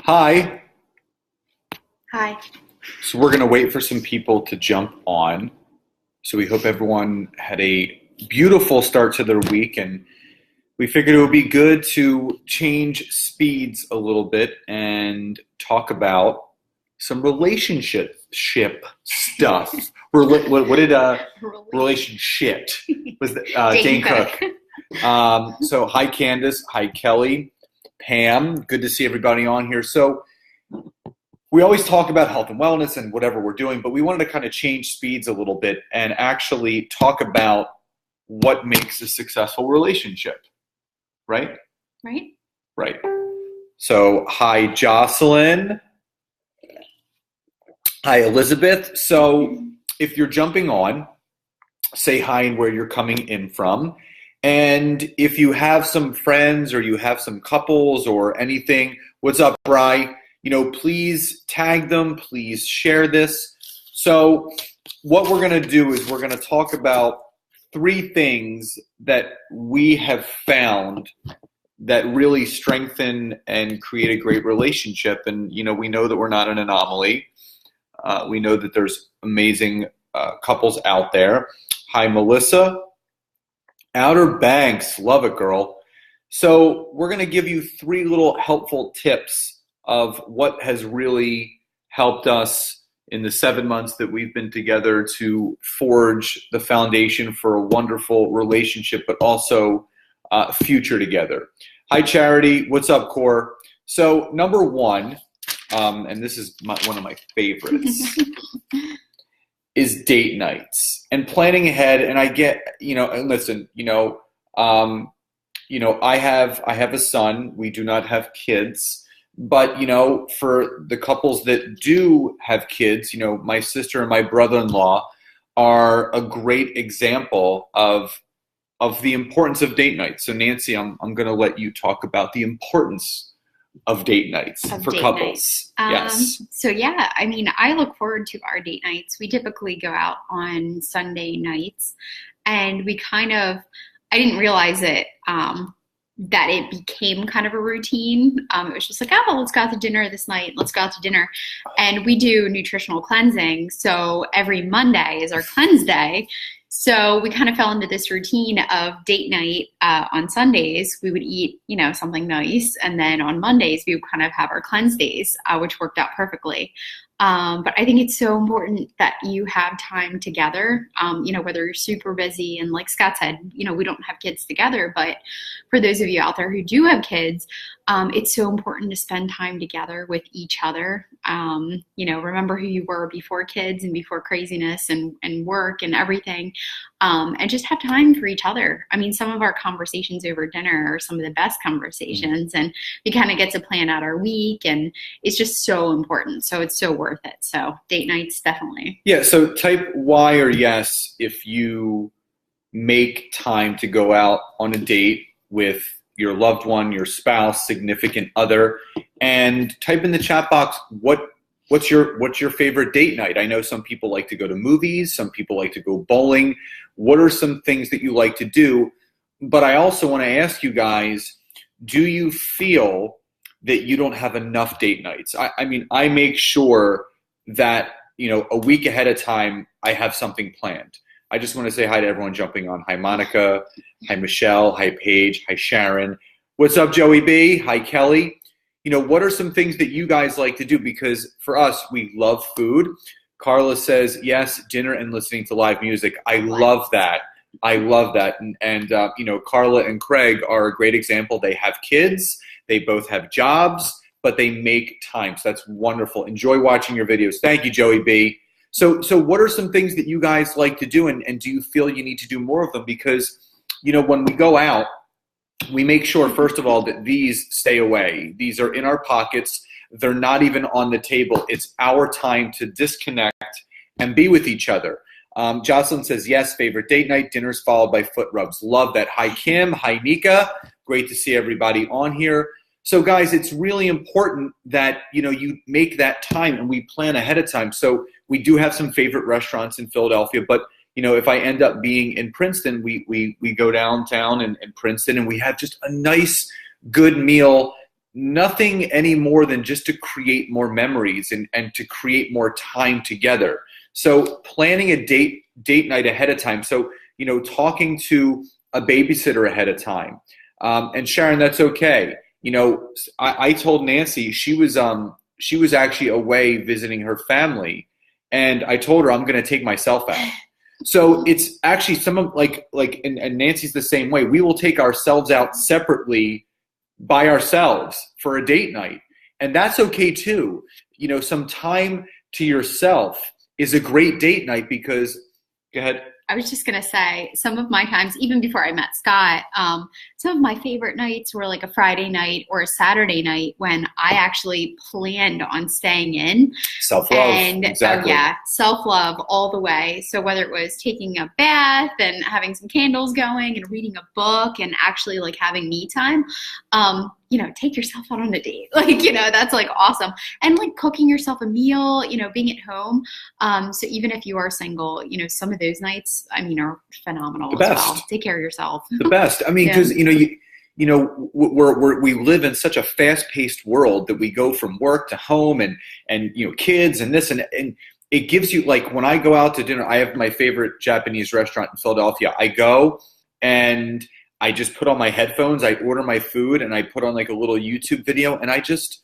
Hi. Hi. So we're going to wait for some people to jump on. So we hope everyone had a beautiful start to their week, and we figured it would be good to change speeds a little bit and talk about some relationship stuff. What did relationship was Dane Dane Cook. So hi Candace, hi Kelly, Pam. Good to see everybody on here. So we always talk about health and wellness and whatever we're doing, but we wanted to kind of change speeds a little bit and actually talk about what makes a successful relationship, right? Right? Right. So, hi, Jocelyn. Hi, Elizabeth. So, if you're jumping on, say hi and where you're coming in from. And if you have some friends or you have some couples or anything, what's up, Bri? Please tag them, please share this. So what we're going to do is we're going to talk about three things that we have found that really strengthen and create a great relationship. And, we know that we're not an anomaly. We know that there's amazing couples out there. Hi, Melissa. Outer Banks, love it, girl. So we're going to give you three little helpful tips of what has really helped us in the 7 months that we've been together to forge the foundation for a wonderful relationship, but also future together. Hi, Charity. What's up, Core? So number one, and this is one of my favorites, is date nights and planning ahead. And I get, and listen, I have a son. We do not have kids. But, for the couples that do have kids, my sister and my brother-in-law are a great example of the importance of date nights. So Nancy, I'm going to let you talk about the importance of date nights for couples. Yes. So yeah, I look forward to our date nights. We typically go out on Sunday nights, and I didn't realize it, that it became kind of a routine. It was just like, oh, let's go out to dinner this night. Let's go out to dinner. And we do nutritional cleansing. So every Monday is our cleanse day. So we kind of fell into this routine of date night on Sundays. We would eat, something nice. And then on Mondays, we would kind of have our cleanse days, which worked out perfectly. But I think it's so important that you have time together, whether you're super busy. And like Scott said, we don't have kids together. But for those of you out there who do have kids, it's so important to spend time together with each other. Remember who you were before kids and before craziness and work and everything. And just have time for each other. Some of our conversations over dinner are some of the best conversations, and we kind of get to plan out our week, and it's just so important. So it's so worth it. So date nights, definitely. Yeah. So type Y or yes if you make time to go out on a date with your loved one, your spouse, significant other, and type in the chat box what's your favorite date night. I know some people like to go to movies, some people like to go bowling. What are some things that you like to do? But I also want to ask you guys, do you feel that you don't have enough date nights? I make sure that, a week ahead of time, I have something planned. I just want to say hi to everyone jumping on. Hi, Monica. Hi, Michelle. Hi, Paige. Hi, Sharon. What's up, Joey B? Hi, Kelly. What are some things that you guys like to do? Because for us, we love food. Carla says, yes, dinner and listening to live music. I love that. I love that. And Carla and Craig are a great example. They have kids. They both have jobs, but they make time. So that's wonderful. Enjoy watching your videos. Thank you, Joey B. So what are some things that you guys like to do, and do you feel you need to do more of them? Because, when we go out, we make sure, first of all, that these stay away. These are in our pockets. They're not even on the table. It's our time to disconnect and be with each other. Jocelyn says, yes, favorite date night, dinners followed by foot rubs. Love that. Hi, Kim. Hi, Nika. Great to see everybody on here. So, guys, it's really important that, you make that time and we plan ahead of time. So we do have some favorite restaurants in Philadelphia, but if I end up being in Princeton, we go downtown in Princeton and we have just a nice, good meal nothing any more than just to create more memories and to create more time together. So planning a date night ahead of time. So, talking to a babysitter ahead of time. And Sharon, that's okay. I told Nancy she was actually away visiting her family, and I told her I'm going to take myself out. So it's actually some of and Nancy's the same way. We will take ourselves out separately by ourselves for a date night. And that's okay too. Some time to yourself is a great date night because, go ahead. I was just going to say, some of my times, even before I met Scott, some of my favorite nights were like a Friday night or a Saturday night when I actually planned on staying in. Self-love. And, exactly. Self-love all the way. So whether it was taking a bath and having some candles going and reading a book and actually like having me time, take yourself out on a date. That's like awesome. And like cooking yourself a meal, being at home. So even if you are single, some of those nights, are phenomenal as well. Take care of yourself. The best. Because, we live in such a fast-paced world that we go from work to home and kids and this and it gives you, like, when I go out to dinner, I have my favorite Japanese restaurant in Philadelphia. I go and I just put on my headphones, I order my food, and I put on like a little YouTube video, and I just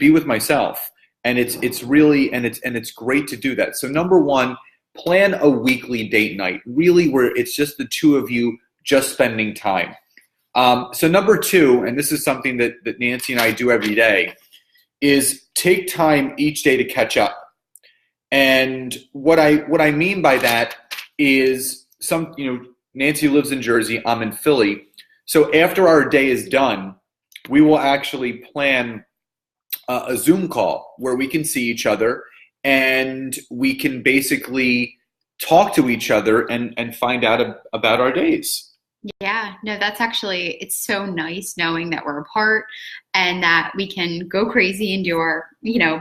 be with myself. And it's really, and it's great to do that. So number one, plan a weekly date night, really where it's just the two of you just spending time. So number two, and this is something that Nancy and I do every day, is take time each day to catch up. And what I mean by that is Nancy lives in Jersey, I'm in Philly. So after our day is done, we will actually plan a Zoom call where we can see each other and we can basically talk to each other and find out about our days. Yeah, no, it's so nice knowing that we're apart and that we can go crazy and do our,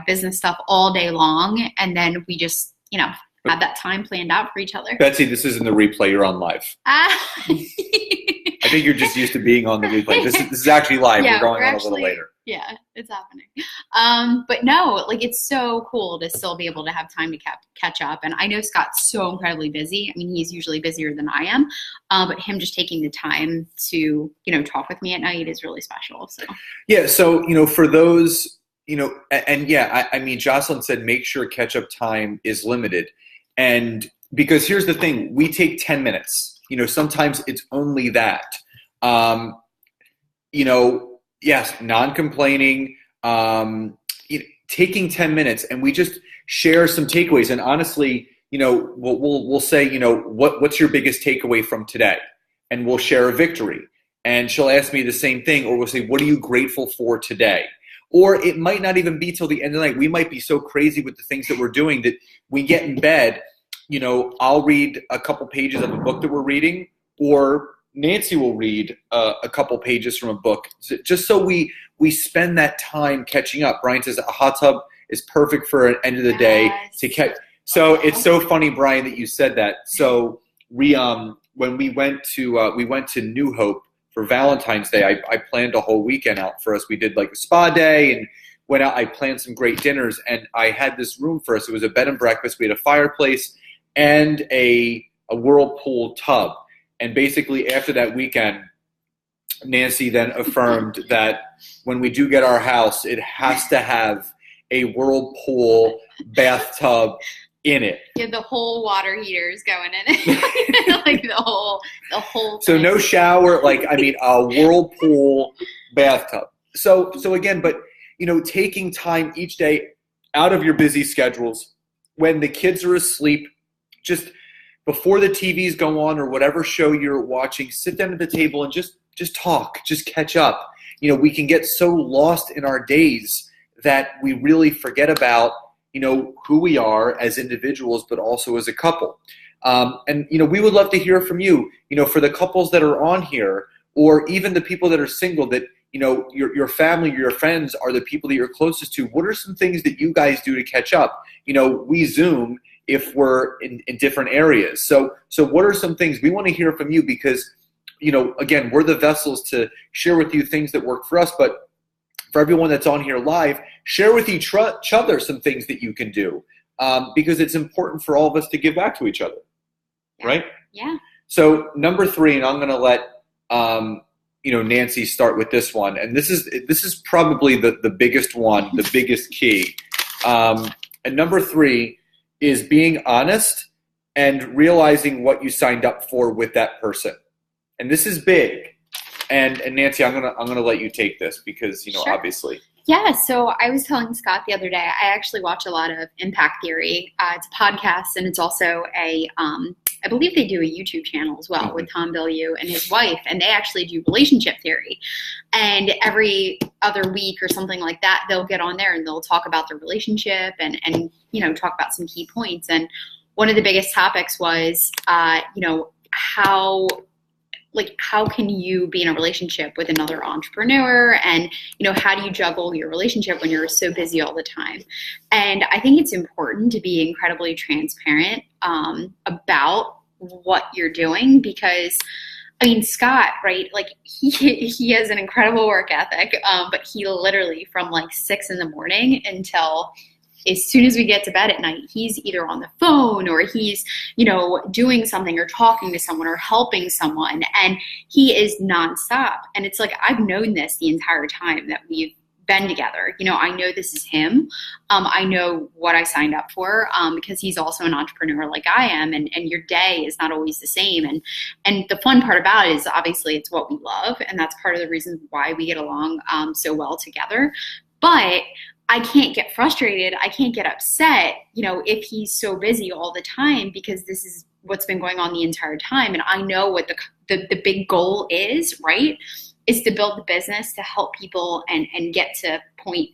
business stuff all day long. And then we just, have that time planned out for each other. Betsy, this isn't the replay. You're on live. I think you're just used to being on the replay. This is actually live. Yeah, we're going on a little later. Yeah, it's happening. But no, it's so cool to still be able to have time to catch up. And I know Scott's so incredibly busy. He's usually busier than I am. But him just taking the time to, talk with me at night is really special. So yeah. So, for those, Jocelyn said, make sure catch-up time is limited. And because here's the thing, we take 10 minutes, sometimes it's only that, yes, non-complaining, taking 10 minutes and we just share some takeaways. And honestly, we'll say, what's your biggest takeaway from today? And we'll share a victory. And she'll ask me the same thing, or we'll say, what are you grateful for today? Or it might not even be till the end of the night. We might be so crazy with the things that we're doing that we get in bed, I'll read a couple pages of a book that we're reading, or Nancy will read a couple pages from a book, just so we spend that time catching up. Brian says a hot tub is perfect for an end of the day to catch. So it's so funny, Brian, that you said that. So when we went to New Hope for Valentine's Day, I planned a whole weekend out for us. We did like a spa day and went out. I planned some great dinners, and I had this room for us. It was a bed and breakfast. We had a fireplace and a whirlpool tub. And basically after that weekend, Nancy then affirmed that when we do get our house, it has to have a whirlpool bathtub in it. Yeah, the whole water heater's going in it. Like the whole So no shower, a whirlpool bathtub. So again, but taking time each day out of your busy schedules when the kids are asleep, just before the TVs go on or whatever show you're watching, sit down at the table and just talk, just catch up. We can get so lost in our days that we really forget about who we are as individuals, but also as a couple. And we would love to hear from you, for the couples that are on here, or even the people that are single that, your family, your friends are the people that you're closest to. What are some things that you guys do to catch up? We Zoom if we're in different areas. So what are some things we want to hear from you? Because, again, we're the vessels to share with you things that work for us, but for everyone that's on here live, share with each other some things that you can do, because it's important for all of us to give back to each other, right? Yeah. So number 3, and I'm going to let Nancy start with this one, and this is probably the biggest one, the biggest key. And number 3 is being honest and realizing what you signed up for with that person. And this is big. And Nancy, I'm gonna let you take this because Sure. obviously. Yeah, so I was telling Scott the other day, I actually watch a lot of Impact Theory. It's a podcast, and it's also I believe they do a YouTube channel as well with Tom Bilyeu and his wife, and they actually do relationship theory. And every other week or something like that, they'll get on there and they'll talk about their relationship and talk about some key points. And one of the biggest topics was, how can you be in a relationship with another entrepreneur, and how do you juggle your relationship when you're so busy all the time? And I think it's important to be incredibly transparent about what you're doing, because Scott, right, he has an incredible work ethic, but he literally from 6 a.m. until as soon as we get to bed at night, he's either on the phone or he's, doing something or talking to someone or helping someone. And he is nonstop. And it's I've known this the entire time that we've been together. I know this is him. I know what I signed up for, because he's also an entrepreneur like I am. And your day is not always the same. And the fun part about it is obviously it's what we love. And that's part of the reason why we get along so well together. But I can't get frustrated. I can't get upset, if he's so busy all the time, because this is what's been going on the entire time. And I know what the big goal is, right? Is to build the business to help people and get to point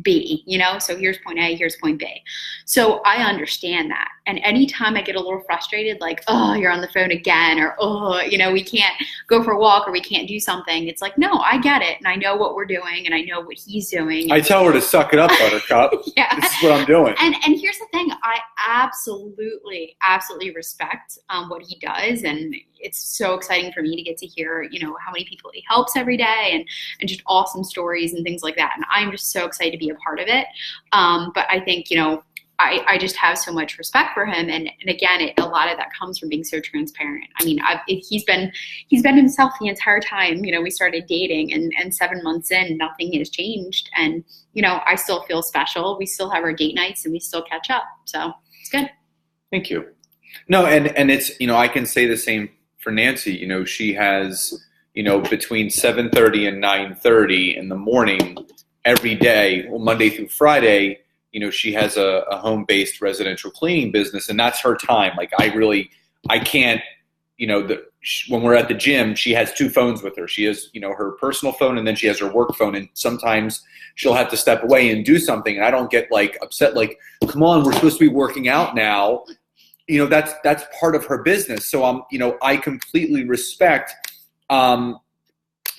B, so here's point A, here's point B. So I understand that. And anytime I get a little frustrated, oh, you're on the phone again, or, oh, we can't go for a walk, or we can't do something. It's no, I get it. And I know what we're doing, and I know what he's doing. I tell her to suck it up, Buttercup. Yeah. This is what I'm doing. And here's the thing. I absolutely respect what he does. And it's so exciting for me to get to hear, how many people he helps every day, and just awesome stories and things like that. And I'm just so excited to be a part of it. But I think, I just have so much respect for him. And again, a lot of that comes from being so transparent. He's been himself the entire time. We started dating, and 7 months in, nothing has changed. And, I still feel special. We still have our date nights, and we still catch up. So it's good. Thank you. No, and it's, I can say the same for Nancy. She has, between 7:30 and 9:30 in the morning every day, well, Monday through Friday, she has a home-based residential cleaning business, and that's her time. I can't, when we're at the gym, she has 2 phones with her. She has, her personal phone, and then she has her work phone, and sometimes she'll have to step away and do something, and I don't get upset, come on, we're supposed to be working out now. That's part of her business. So I completely respect,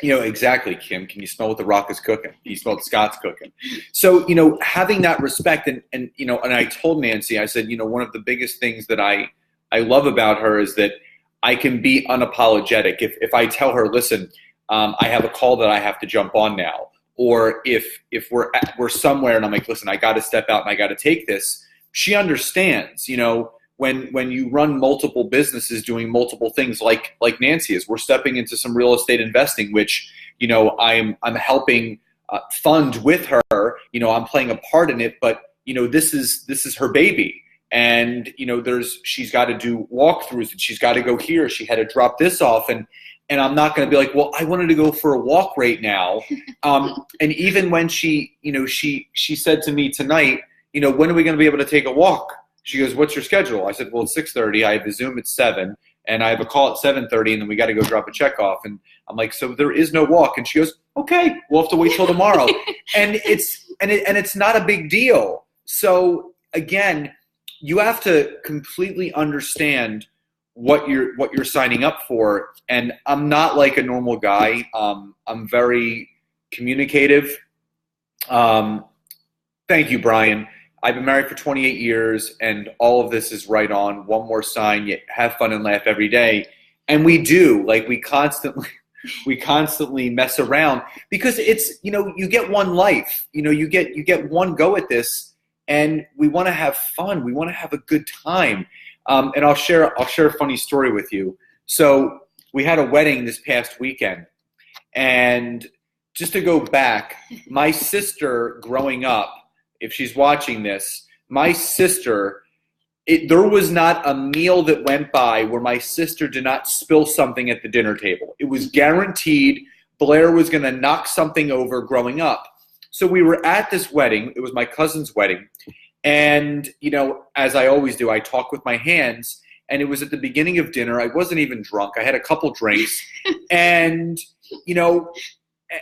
exactly, Kim. Can you smell what The Rock is cooking? He smelled Scott's cooking. So, having that respect, and I told Nancy, I said, one of the biggest things that I love about her is that I can be unapologetic. If I tell her, listen, I have a call that I have to jump on now, or if we're somewhere and I'm listen, I got to step out and I got to take this, she understands, when you run multiple businesses doing multiple things like Nancy is. We're stepping into some real estate investing, which, I'm helping fund with her. I'm playing a part in it, but, this is her baby. And, she's got to do walkthroughs, and she's got to go here. She had to drop this off. And I'm not going to be well, I wanted to go for a walk right now. And even when she said to me tonight, when are we going to be able to take a walk? She goes, what's your schedule? I said, well, it's 6:30. I have a Zoom at 7, and I have a call at 7:30, and then we got to go drop a check off. And I'm so there is no walk. And she goes, okay, we'll have to wait till tomorrow. And it's not a big deal. So again, you have to completely understand what you're signing up for. And I'm not like a normal guy. I'm very communicative. Thank you, Brian. I've been married for 28 years, and all of this is right on. One more sign, you have fun and laugh every day. And we do. We constantly We constantly mess around because it's, you get one life, you get one go at this, and we want to have fun. We want to have a good time. And I'll share a funny story with you. So we had a wedding this past weekend, and just to go back, my sister growing up, if she's watching this, my sister, there was not a meal that went by where my sister did not spill something at the dinner table. It was guaranteed Blair was going to knock something over growing up. So we were at this wedding. It was my cousin's wedding. And, as I always do, I talk with my hands. And it was at the beginning of dinner. I wasn't even drunk. I had a couple drinks. And,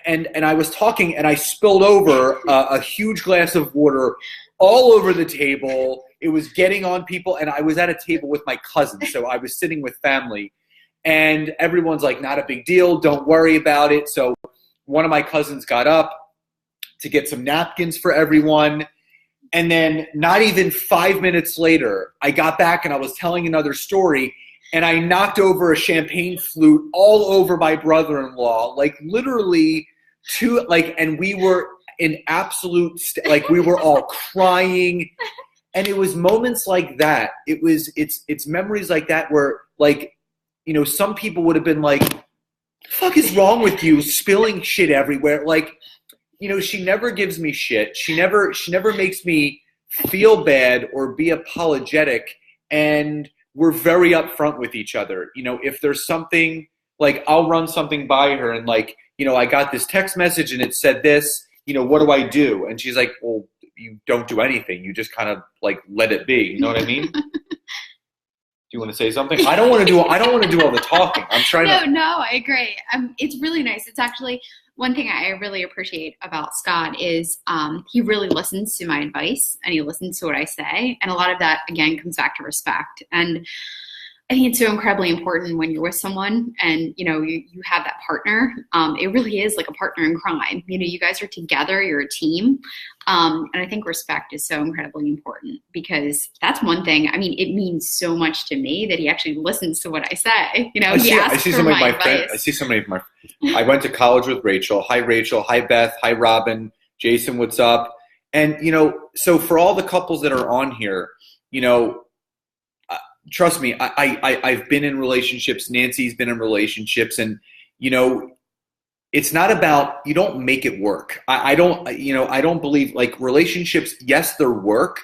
and I was talking, and I spilled over a huge glass of water all over the table. It was getting on people, and I was at a table with my cousin, so I was sitting with family. And everyone's like, not a big deal, don't worry about it. So one of my cousins got up to get some napkins for everyone. And then not even 5 minutes later, I got back and I was telling another story, and I knocked over a champagne flute all over my brother-in-law, like literally and we were in absolute, we were all crying. And it was moments like that. It's memories like that where, some people would have been like, the fuck is wrong with you, spilling shit everywhere? She never gives me shit. She never makes me feel bad or be apologetic. And we're very upfront with each other. If there's something, I'll run something by her and I got this text message and it said this, what do I do? And she's like, well, you don't do anything. You just kind of let it be. You know what I mean? Do you want to say something? I don't want to do all the talking. I'm trying No, I agree. It's really nice. It's actually one thing I really appreciate about Scott is he really listens to my advice and he listens to what I say. And a lot of that, again, comes back to respect. And I think it's so incredibly important when you're with someone and, you have that partner. It really is like a partner in crime. You guys are together, you're a team. And I think respect is so incredibly important because that's one thing. I mean, it means so much to me that he actually listens to what I say. I see some of my friends. I went to college with Rachel. Hi, Rachel. Hi, Beth. Hi, Robin. Jason, what's up? And, so for all the couples that are on here, trust me, I've been in relationships. Nancy's been in relationships, and it's not about, you don't make it work. I don't believe relationships. Yes, they're work,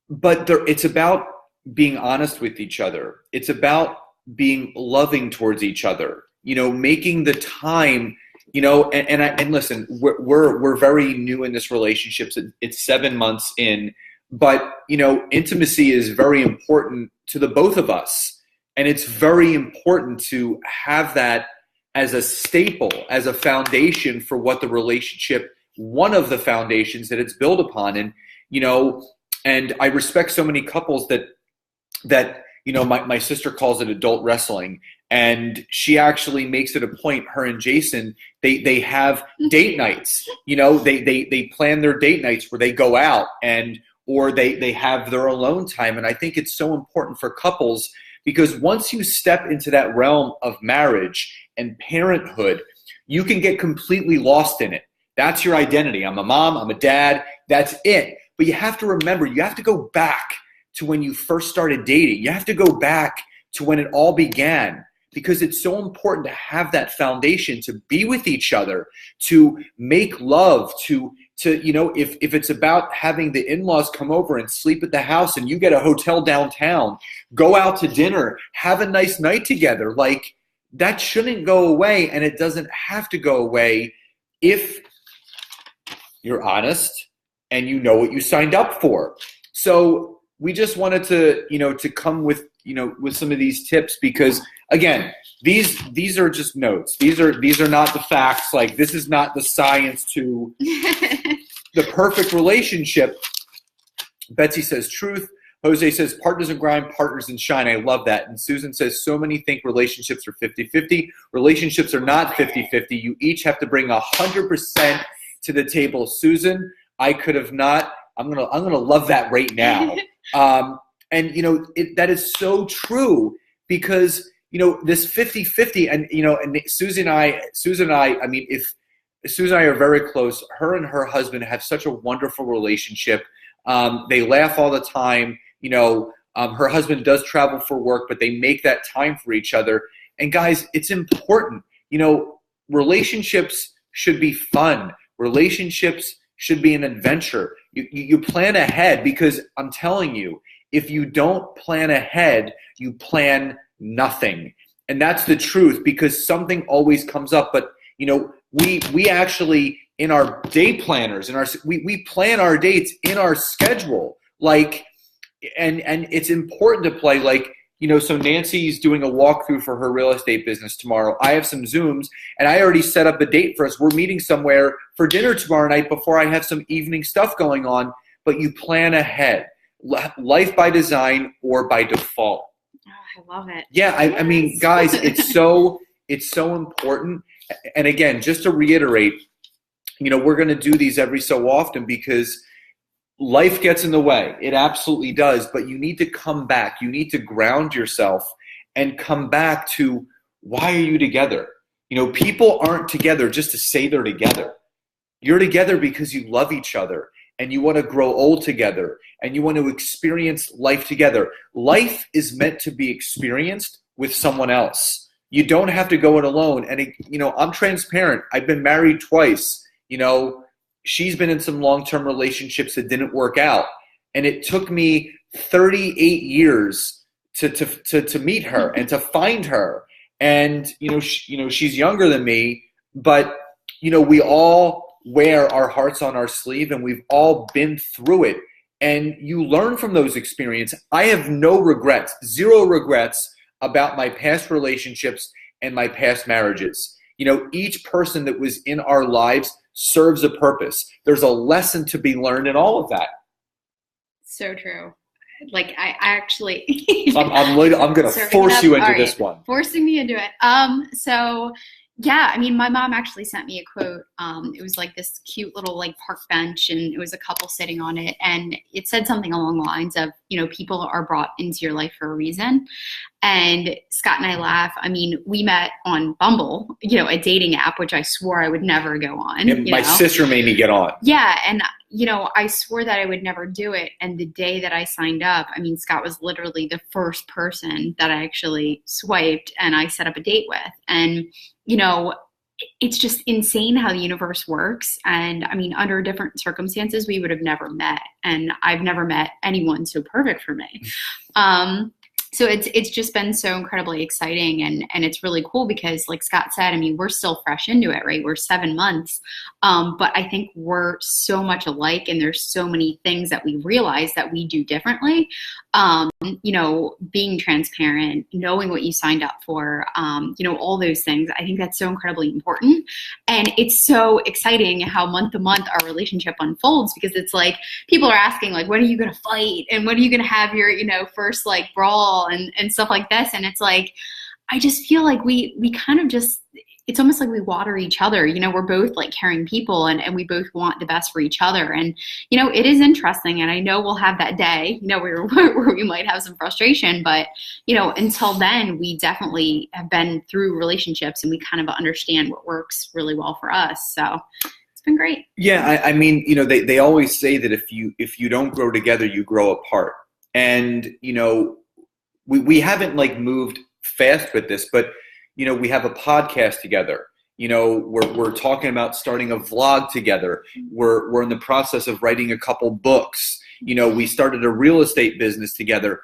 but it's about being honest with each other. It's about being loving towards each other. Making the time. And listen, we're very new in this relationship. It's 7 months in. But, intimacy is very important to the both of us. And it's very important to have that as a staple, as a foundation for what the relationship, one of the foundations that it's built upon. And, and I respect so many couples that my sister calls it adult wrestling. And she actually makes it a point, her and Jason, they have date nights. They plan their date nights where they go out or they have their alone time. And I think it's so important for couples because once you step into that realm of marriage and parenthood, you can get completely lost in it. That's your identity. I'm a mom, I'm a dad, that's it. But you have to remember, you have to go back to when you first started dating. You have to go back to when it all began because it's so important to have that foundation, to be with each other, to make love, to if it's about having the in-laws come over and sleep at the house and you get a hotel downtown, go out to dinner, have a nice night together, that shouldn't go away, and it doesn't have to go away if you're honest and you know what you signed up for. So we just wanted to come with with some of these tips because again, these are just notes. These are not the facts. This is not the science to the perfect relationship. Betsy says truth. Jose says partners in grime, partners in shine. I love that. And Susan says so many think relationships are 50-50. Relationships are not 50-50. You each have to bring 100% to the table. Susan, I could have not. I'm gonna love that right now. And that is so true because this 50-50, and, and Susan and I mean, if Susan and I are very close, her and her husband have such a wonderful relationship. They laugh all the time. Her husband does travel for work, but they make that time for each other. And guys, it's important. Relationships should be fun. Relationships should be an adventure. You plan ahead, because I'm telling you, if you don't plan ahead, you plan nothing. And that's the truth, because something always comes up. But, we actually, in our day planners, we plan our dates in our schedule. And it's important to play, so Nancy's doing a walkthrough for her real estate business tomorrow. I have some Zooms, and I already set up a date for us. We're meeting somewhere for dinner tomorrow night before I have some evening stuff going on. But you plan ahead. Life by design or by default. Oh, I love it. Yeah, I mean, guys, it's so important. And again, just to reiterate, we're going to do these every so often because life gets in the way. It absolutely does. But you need to come back. You need to ground yourself and come back to, why are you together? People aren't together just to say they're together. You're together because you love each other and you want to grow old together and you want to experience life together. Life is meant to be experienced with someone else. You don't have to go it alone. And, I'm transparent. I've been married twice. She's been in some long-term relationships that didn't work out. And it took me 38 years to meet her and to find her. And, she's younger than me, but, we all wear our hearts on our sleeve and we've all been through it. And you learn from those experiences. I have no regrets, zero regrets about my past relationships and my past marriages. Each person that was in our lives serves a purpose. There's a lesson to be learned in all of that. So true. I actually I'm going to force you into this one. Forcing me into it. So yeah, I mean, my mom actually sent me a quote. It was this cute little park bench, and it was a couple sitting on it, and it said something along the lines of, people are brought into your life for a reason. And Scott and I laugh. I mean, we met on Bumble, a dating app, which I swore I would never go on. My sister made me get on. Yeah, and I swore that I would never do it. And the day that I signed up, I mean, Scott was literally the first person that I actually swiped and I set up a date with. And it's just insane how the universe works. And I mean, under different circumstances, we would have never met. And I've never met anyone so perfect for me. So it's just been so incredibly exciting, and it's really cool because, like Scott said, I mean, we're still fresh into it, right? We're 7 months, but I think we're so much alike, and there's so many things that we realize that we do differently. Being transparent, knowing what you signed up for, all those things. I think that's so incredibly important, and it's so exciting how month to month our relationship unfolds, because it's people are asking when are you going to fight, and when are you going to have your first brawl and stuff like this. And it's I just feel we kind of just, it's almost like we water each other. We're both caring people, and we both want the best for each other. And, it is interesting. And I know we'll have that day, where we might have some frustration, but, until then, we definitely have been through relationships and we kind of understand what works really well for us. So it's been great. Yeah. I mean, they always say that if you don't grow together, you grow apart. And, we haven't moved fast with this, but we have a podcast together. We're talking about starting a vlog together. We're in the process of writing a couple books. We started a real estate business together.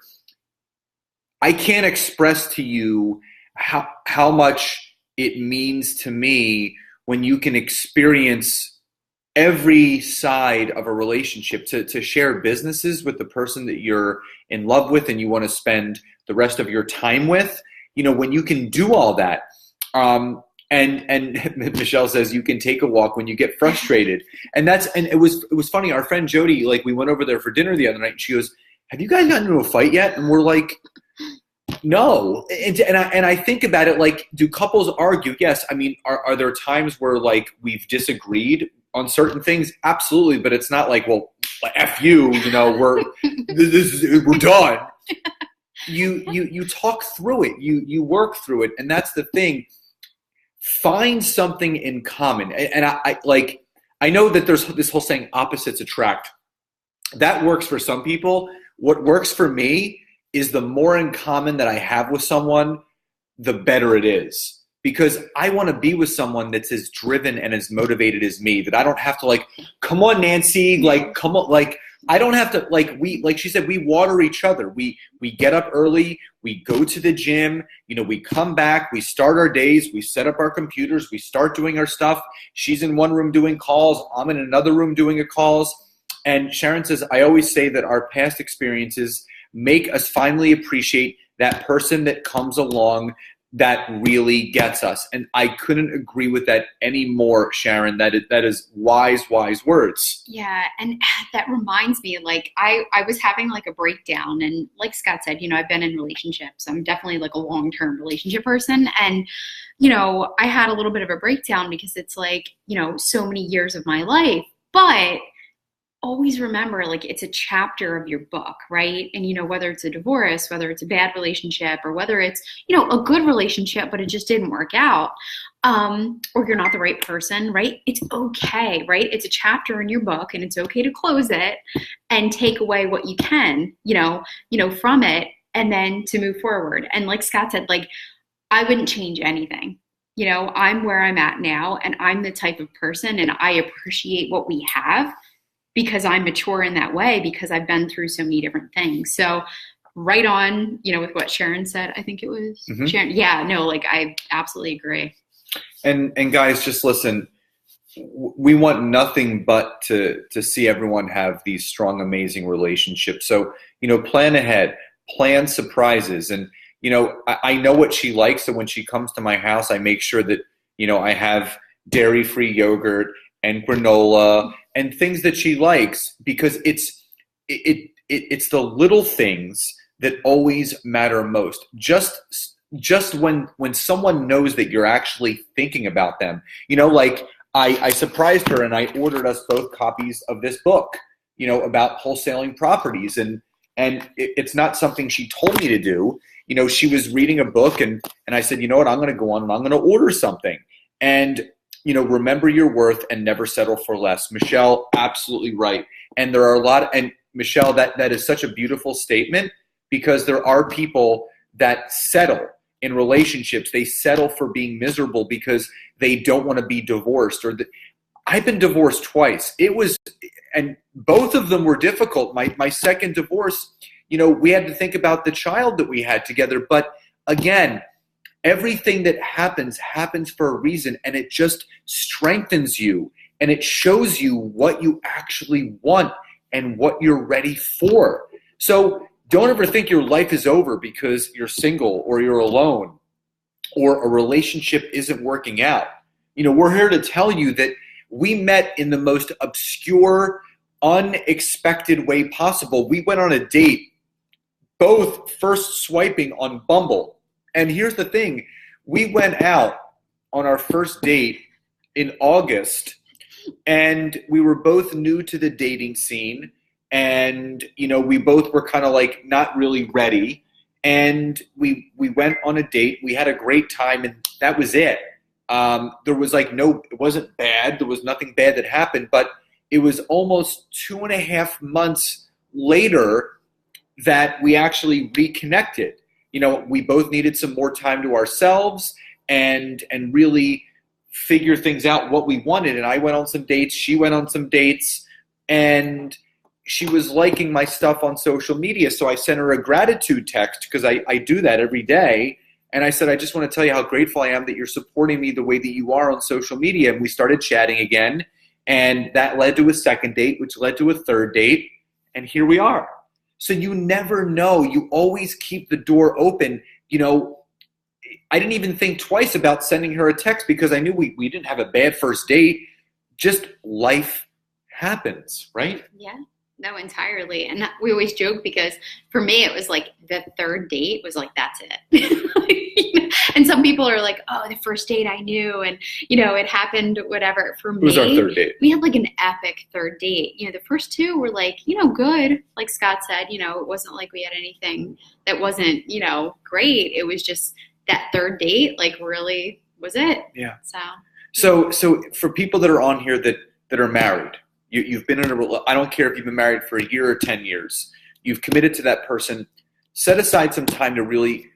I can't express to you how much it means to me when you can experience every side of a relationship, to share businesses with the person that you're in love with and you want to spend the rest of your time with. When you can do all that, and Michelle says you can take a walk when you get frustrated, and it was funny. Our friend Jody, we went over there for dinner the other night, and she goes, "Have you guys gotten into a fight yet?" And we're like, "No." And I think about it, do couples argue? Yes. I mean, are there times where we've disagreed on certain things? Absolutely, but it's not well, F you, we're done. you talk through it, you work through it, and that's the thing. Find something in common. And I know that there's this whole saying, opposites attract. That works for some people. What works for me is the more in common that I have with someone, the better it is. Because I want to be with someone that's as driven and as motivated as me, that I don't have to come on, Nancy, come on, I don't have to, like she said, we water each other. We get up early, we go to the gym, we come back, we start our days, we set up our computers, we start doing our stuff. She's in one room doing calls, I'm in another room doing calls. And Sharon says, I always say that our past experiences make us finally appreciate that person that comes along that really gets us. And I couldn't agree with that anymore, Sharon. That is wise words. Yeah, and that reminds me, I was having a breakdown, and like Scott said, I've been in relationships. I'm definitely a long-term relationship person, and I had a little bit of a breakdown because it's so many years of my life, but always remember, it's a chapter of your book, right? And, whether it's a divorce, whether it's a bad relationship, or whether it's, a good relationship, but it just didn't work out, or you're not the right person, right? It's okay, right? It's a chapter in your book, and it's okay to close it and take away what you can, from it, and then to move forward. And like Scott said, I wouldn't change anything. I'm where I'm at now, and I'm the type of person, and I appreciate what we have, because I'm mature in that way, because I've been through so many different things. So right on, with what Sharon said, I think it was Sharon. Yeah, no, I absolutely agree. And guys, just listen, we want nothing but to see everyone have these strong, amazing relationships. So, plan ahead, plan surprises. And, I know what she likes. So when she comes to my house, I make sure that, I have dairy-free yogurt and granola and things that she likes, because it's the little things that always matter most. Just when someone knows that you're actually thinking about them. I surprised her and I ordered us both copies of this book, about wholesaling properties. And it's not something she told me to do. She was reading a book and I said, you know what, I'm going to go on and I'm going to order something. And remember your worth and never settle for less. Michelle, absolutely right. And there are and Michelle, that is such a beautiful statement, because there are people that settle in relationships. They settle for being miserable because they don't want to be divorced. I've been divorced twice. And both of them were difficult. My second divorce, we had to think about the child that we had together. But again, everything that happens for a reason, and it just strengthens you, and it shows you what you actually want and what you're ready for. So don't ever think your life is over because you're single or you're alone or a relationship isn't working out. We're here to tell you that we met in the most obscure, unexpected way possible. We went on a date, both first swiping on Bumble. And here's the thing, we went out on our first date in August, and we were both new to the dating scene, and, we both were kind of not really ready, and we went on a date, we had a great time, and that was it. There was it wasn't bad, there was nothing bad that happened, but it was almost 2.5 months later that we actually reconnected. We both needed some more time to ourselves and really figure things out, what we wanted. And I went on some dates, she went on some dates, and she was liking my stuff on social media. So I sent her a gratitude text, because I do that every day. And I said, I just want to tell you how grateful I am that you're supporting me the way that you are on social media. And we started chatting again. And that led to a second date, which led to a third date. And here we are. So you never know. You always keep the door open. I didn't even think twice about sending her a text, because I knew we didn't have a bad first date. Just life happens, right? Yeah, no, entirely. And we always joke, because for me, it was the third date was that's it. And some people are like, oh, the first date I knew, and it happened, whatever. For me, It was our third date. We had like an epic third date. The first two were like, good. Like Scott said, it wasn't like we had anything that wasn't, great. It was just that third date, like, really was it. Yeah. So for people that are on here that are married, you've been in I don't care if you've been married for a year or 10 years, you've committed to that person. Set aside some time to really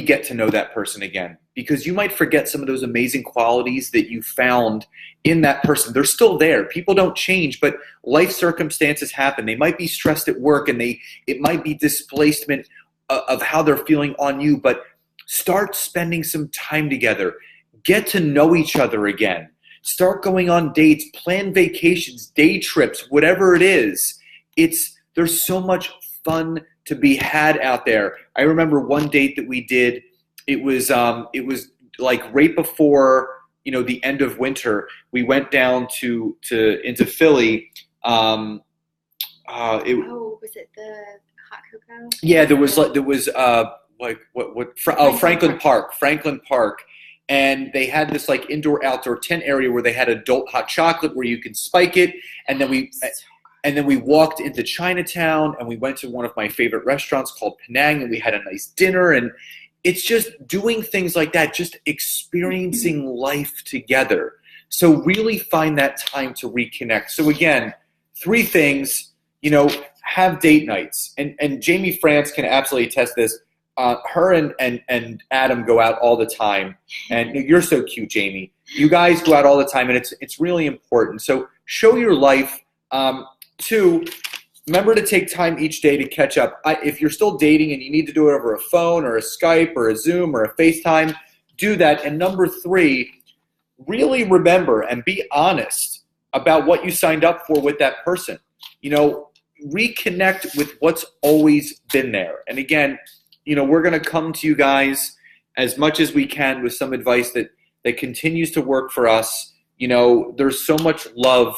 get to know that person again, because you might forget some of those amazing qualities that you found in that person. They're still there. People don't change, but life circumstances happen. They might be stressed at work, and it might be displacement of how they're feeling on you, but start spending some time together. Get to know each other again. Start going on dates, plan vacations, day trips, whatever it is. There's so much fun to be had out there. I remember one date that we did. It was like right before the end of winter. We went down into Philly. was it the hot cocoa? Yeah, there was Franklin Park. And they had this like indoor-outdoor tent area where they had adult hot chocolate where you can spike it, and then we walked into Chinatown, and we went to one of my favorite restaurants called Penang, and we had a nice dinner. And it's just doing things like that, just experiencing life together. So really find that time to reconnect. So again, 3 things, have date nights. And Jamie France can absolutely attest this. Her and Adam go out all the time, and you're so cute, Jamie. You guys go out all the time, and it's really important. So show your life. 2, remember to take time each day to catch up. If you're still dating and you need to do it over a phone or a Skype or a Zoom or a FaceTime, do that. And number 3, really remember and be honest about what you signed up for with that person. Reconnect with what's always been there. And again, we're going to come to you guys as much as we can with some advice that continues to work for us. There's so much love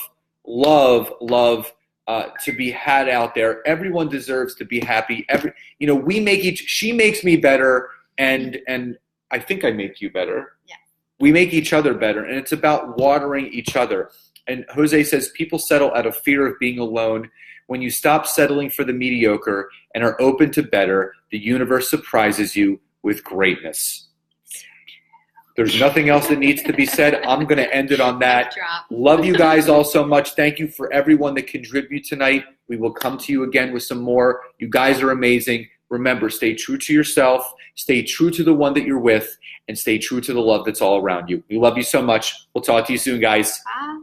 to be had out there. Everyone deserves to be happy. She makes me better, and I think I make you better. Yeah. We make each other better, and it's about watering each other. And Jose says people settle out of fear of being alone. When you stop settling for the mediocre and are open to better, the universe surprises you with greatness. There's nothing else that needs to be said. I'm going to end it on that. Love you guys all so much. Thank you for everyone that contributed tonight. We will come to you again with some more. You guys are amazing. Remember, stay true to yourself, stay true to the one that you're with, and stay true to the love that's all around you. We love you so much. We'll talk to you soon, guys. Bye.